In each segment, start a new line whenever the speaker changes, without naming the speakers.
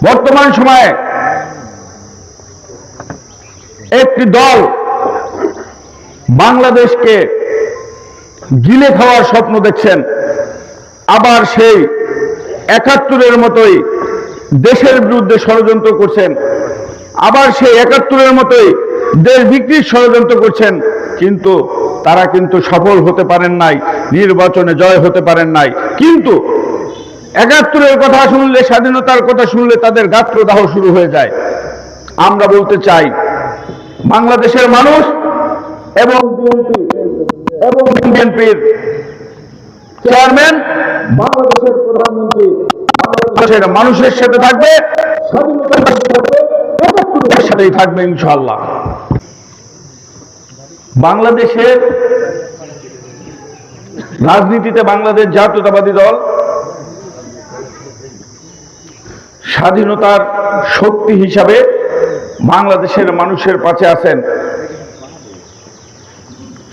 বর্তমান সময়ে একটি দল বাংলাদেশকে গিলে খাওয়ার স্বপ্ন দেখছেন, আবার সেই ৭১-এর মতোই দেশের বিরুদ্ধে ষড়যন্ত্র করছেন, আবার সেই ৭১-এর মতোই দেশ বিক্রির ষড়যন্ত্র করছেন। কিন্তু তারা কিন্তু সফল হতে পারেন নাই, নির্বাচনে জয় হতে পারেন নাই। কিন্তু ৭১-এর কথা শুনলে, স্বাধীনতার কথা শুনলে তাদের গাত্রদাহ শুরু হয়ে যায়। আমরা বলতে চাই, বাংলাদেশের মানুষ এবং বিএনপির চেয়ারম্যান, বাংলাদেশের প্রধানমন্ত্রী বাংলাদেশের মানুষের সাথে থাকবে, স্বাধীনতার সাথে থাকবে, ৭১-এর সাথেই থাকবে ইনশাআল্লাহ। বাংলাদেশের রাজনীতিতে বাংলাদেশ জাতীয়তাবাদী দল স্বাধীনতার শক্তি হিসাবে বাংলাদেশের মানুষের পাশে আছেন।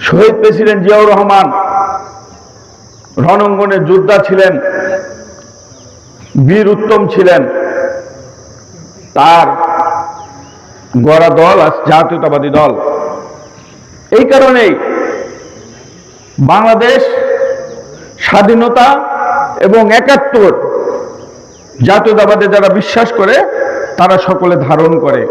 শহীদ প্রেসিডেন্ট জিয়াউর রহমান রণাঙ্গনে যোদ্ধা ছিলেন, বীর উত্তম ছিলেন। তার গড়া দল আজ জাতীয়তাবাদী দল। এই কারণেই বাংলাদেশ স্বাধীনতা এবং ৭১ জাতীয়তাবাদে যারা বিশ্বাস করে তারা সকলে ধারণ করে।